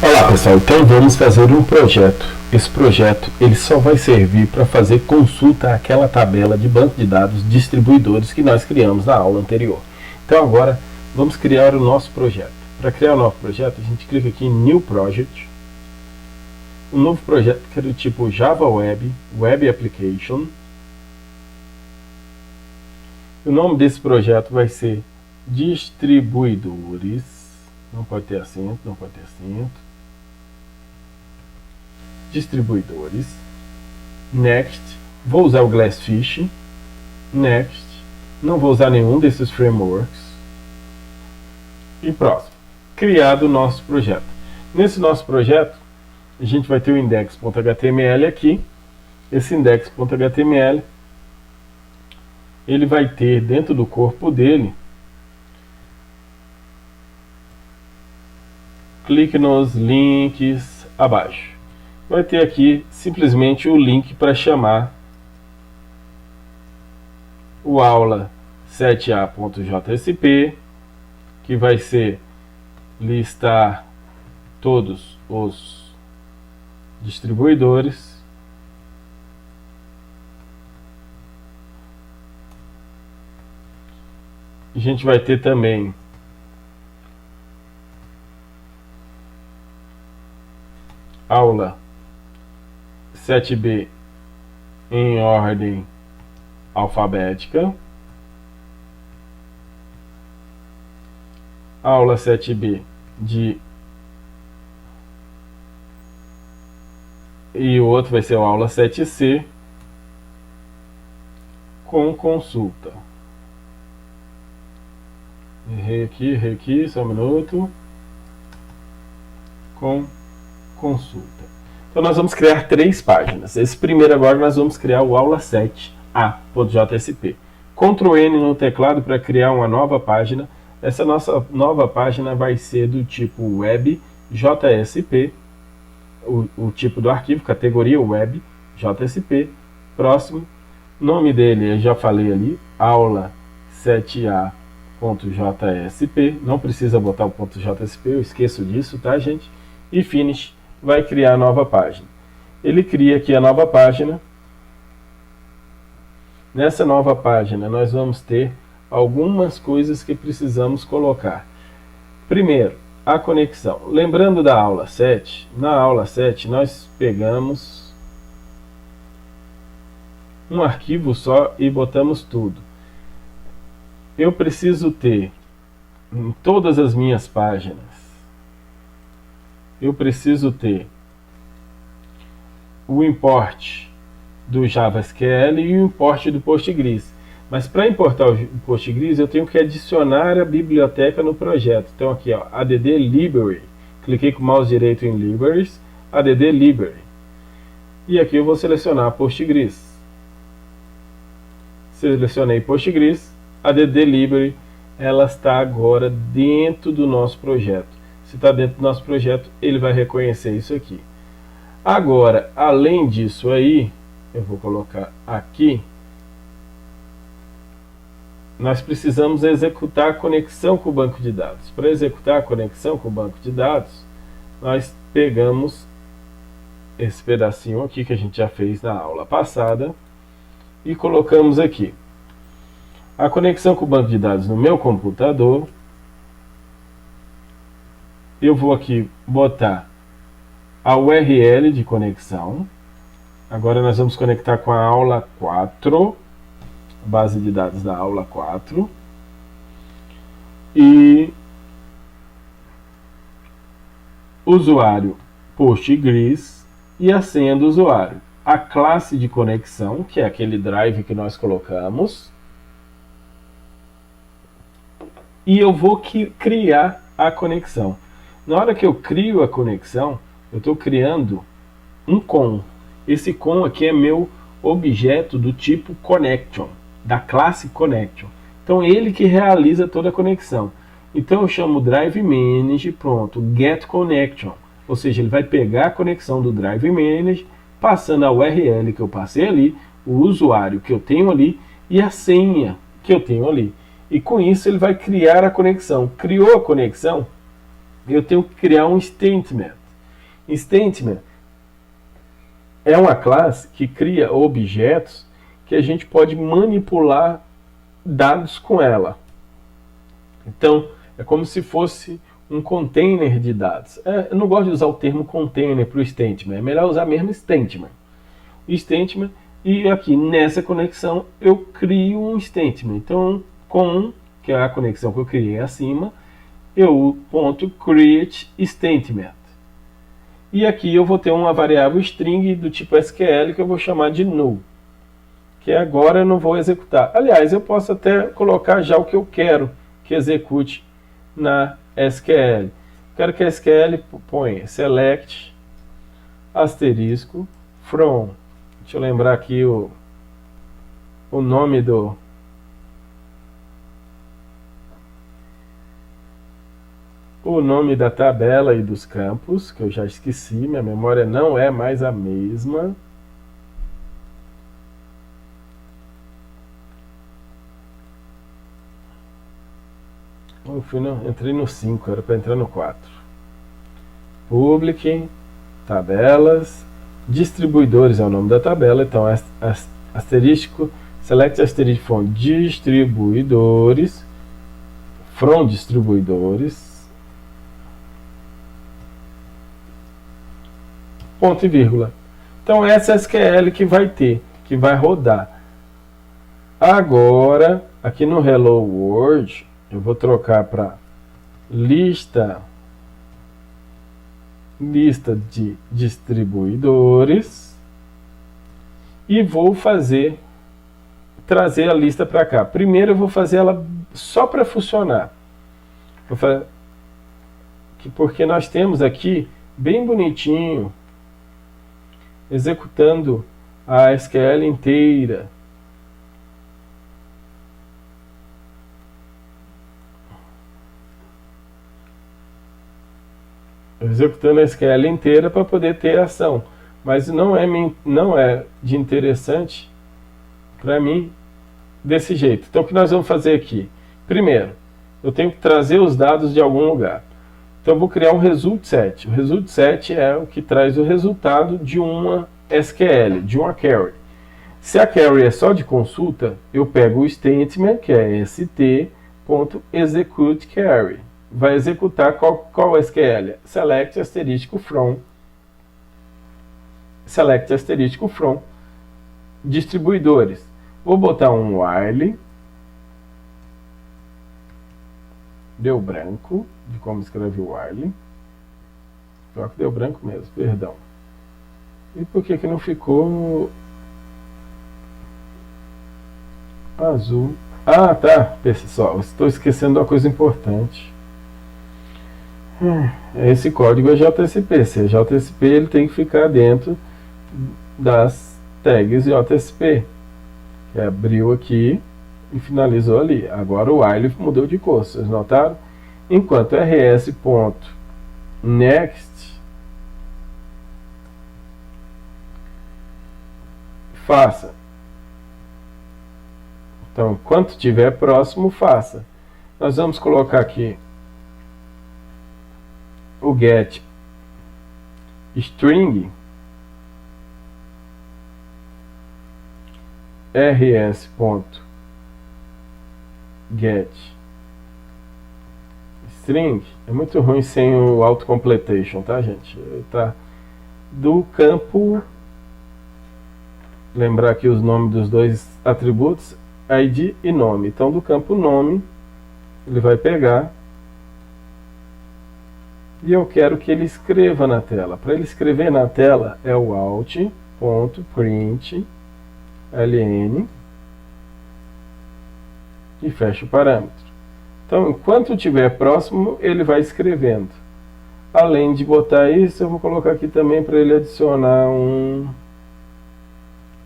Olá pessoal, então vamos fazer um projeto. Esse projeto ele só vai servir para fazer consulta àquela tabela de banco de dados distribuidores que nós criamos na aula anterior. Então agora vamos criar o nosso projeto. Para criar o nosso projeto, a gente clica aqui em New Project, um novo projeto que é do tipo Java Web, Web Application. O nome desse projeto vai ser Distribuidores. Não pode ter acento, não pode ter acento. Distribuidores. Next. Vou usar o Glassfish. Next. Não vou usar nenhum desses frameworks. E próximo. Criado o nosso projeto. Nesse nosso projeto, a gente vai ter o index.html aqui. Esse index.html ele vai ter dentro do corpo dele, clique nos links abaixo. Vai ter aqui simplesmente o link para chamar o aula 7a.jsp, que vai ser listar todos os distribuidores. A gente vai ter também aula 7b em ordem alfabética, aula 7b e o outro vai ser a aula 7c com consulta. Errei aqui, só um minuto. Com consulta. Então nós vamos criar 3 páginas. Esse primeiro agora nós vamos criar o aula 7a.jsp. Ctrl N no teclado para criar uma nova página. Essa nossa nova página vai ser do tipo web JSP, o tipo do arquivo, categoria web JSP. Próximo, nome dele eu já falei ali, aula 7a.jsp. Não precisa botar o .jsp, eu esqueço disso, tá, gente? E finish, vai criar a nova página. Ele cria aqui a nova página. Nessa nova página nós vamos ter algumas coisas que precisamos colocar. Primeiro, a conexão. Lembrando da aula 7, na aula 7 nós pegamos um arquivo só e botamos tudo. Eu preciso ter em todas as minhas páginas, eu preciso ter o import do JavaSQL e o import do Postgres. Mas para importar o Postgres, eu tenho que adicionar a biblioteca no projeto. Então aqui, ó, add library. Cliquei com o mouse direito em libraries, add library. E aqui eu vou selecionar Postgres. Selecionei Postgres, add library, ela está agora dentro do nosso projeto. Se está dentro do nosso projeto, ele vai reconhecer isso aqui. Agora, além disso aí, eu vou colocar aqui, nós precisamos executar a conexão com o banco de dados. Para executar a conexão com o banco de dados, nós pegamos esse pedacinho aqui que a gente já fez na aula passada e colocamos aqui. A conexão com o banco de dados no meu computador, eu vou aqui botar a URL de conexão. Agora nós vamos conectar com a aula 4, base de dados da aula 4. E usuário Postgres e a senha do usuário. A classe de conexão, que é aquele drive que nós colocamos. E eu vou criar a conexão. Na hora que eu crio a conexão, eu estou criando um com. Esse com aqui é meu objeto do tipo connection, da classe connection. Então ele que realiza toda a conexão. Então eu chamo o drive manage, pronto, get connection. Ou seja, ele vai pegar a conexão do drive manage, passando a URL que eu passei ali, o usuário que eu tenho ali e a senha que eu tenho ali. E com isso ele vai criar a conexão. Criou a conexão, eu tenho que criar um statement. Statement é uma classe que cria objetos que a gente pode manipular dados com ela. Então, é como se fosse um container de dados. Eu não gosto de usar o termo container para o statement, é melhor usar mesmo statement. Statement, e aqui nessa conexão eu crio um statement. Então, que é a conexão que eu criei acima, eu ponto create statement. E aqui eu vou ter uma variável string do tipo SQL que eu vou chamar de null, que agora eu não vou executar. Aliás, eu posso até colocar já o que eu quero que execute na SQL. Quero que a SQL ponha select asterisco from. Deixa eu lembrar aqui o nome da tabela e dos campos, que eu já esqueci, minha memória não é mais a mesma. Entrei no 5, era para entrar no 4. Public, tabelas, distribuidores é o nome da tabela, então asterisco, select asterisco from distribuidores, ponto e vírgula. Então essa SQL que vai rodar. Agora, aqui no Hello World, eu vou trocar para lista de distribuidores e vou trazer a lista para cá. Primeiro eu vou fazer ela só para funcionar. Porque nós temos aqui, bem bonitinho, executando a SQL inteira. Executando a SQL inteira para poder ter ação. Mas não é de interessante para mim desse jeito. Então o que nós vamos fazer aqui? Primeiro, eu tenho que trazer os dados de algum lugar. Então eu vou criar um result set. O result set é o que traz o resultado de uma SQL, de uma query. Se a query é só de consulta, eu pego o statement, que é st.executeQuery. Vai executar qual SQL? Select asterisco from distribuidores. Vou botar um while, deu branco, de como escreve o while. Só que deu branco mesmo, perdão. E por que não ficou azul? Ah, tá, pessoal, estou esquecendo uma coisa importante. Esse código é JSP. Se é JSP, ele tem que ficar dentro das tags JSP, que abriu aqui e finalizou ali. Agora o while mudou de cor, vocês notaram? Enquanto rs.next faça. Então, enquanto estiver próximo, faça. Nós vamos colocar aqui o get string rs.get string. É muito ruim sem o autocompletion, tá, gente? Tá do campo, lembrar aqui os nomes dos dois atributos, ID e nome. Então do campo nome ele vai pegar e eu quero que ele escreva na tela. Para ele escrever na tela é o alt.println e fecha o parâmetro. Então, enquanto estiver próximo, ele vai escrevendo. Além de botar isso, eu vou colocar aqui também para ele adicionar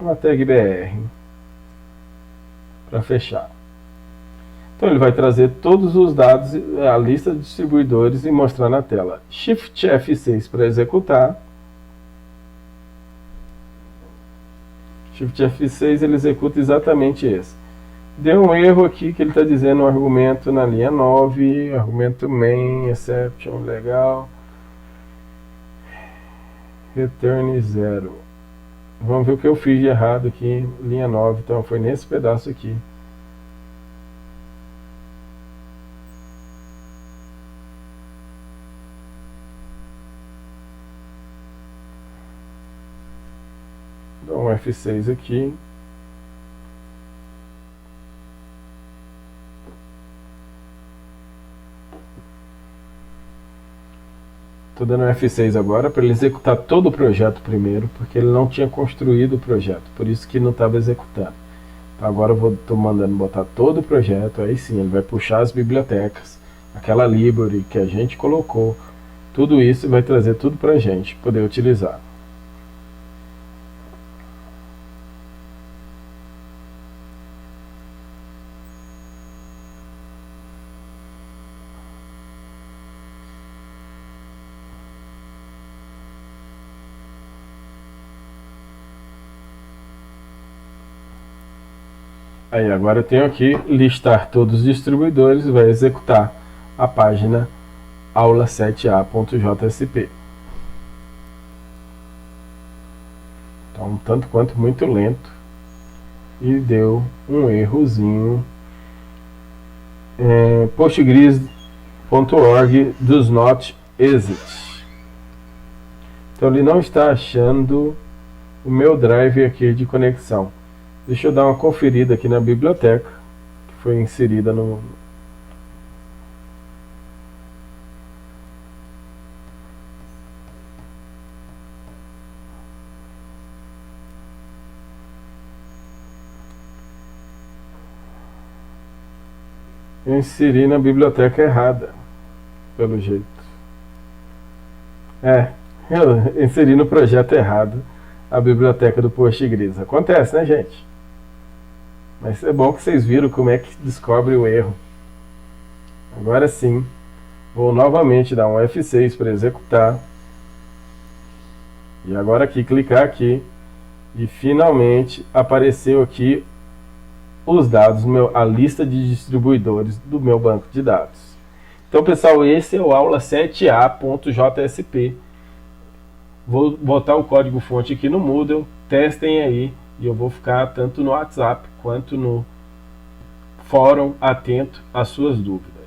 uma tag BR para fechar. Então ele vai trazer todos os dados, a lista de distribuidores e mostrar na tela. Shift F6 para executar. Shift F6 ele executa exatamente esse. Deu um erro aqui que ele está dizendo um argumento na linha 9, argumento main, exception, legal. return 0. Vamos ver o que eu fiz de errado aqui, linha 9, então foi nesse pedaço aqui. Dá um F6 aqui. Estou dando F6 agora para ele executar todo o projeto primeiro, porque ele não tinha construído o projeto, por isso que não estava executando. Então agora eu estou mandando botar todo o projeto, aí sim ele vai puxar as bibliotecas, aquela library que a gente colocou, tudo isso vai trazer tudo para a gente poder utilizar. Aí agora eu tenho aqui listar todos os distribuidores e vai executar a página aula7a.jsp. Então, tanto quanto muito lento e deu um errozinho. Postgres.org does not exist. Então ele não está achando o meu drive aqui de conexão. Deixa eu dar uma conferida aqui na biblioteca que foi inserida no... Eu inseri na biblioteca errada, pelo jeito. Eu inseri no projeto errado a biblioteca do Postgres. Acontece, né, gente? Mas é bom que vocês viram como é que descobre o erro. Agora sim, vou novamente dar um F6 para executar. E agora aqui, clicar aqui. E finalmente apareceu aqui os dados, a lista de distribuidores do meu banco de dados. Então, pessoal, esse é o aula7a.jsp. Vou botar o código-fonte aqui no Moodle. Testem aí. E eu vou ficar tanto no WhatsApp quanto no fórum atento às suas dúvidas.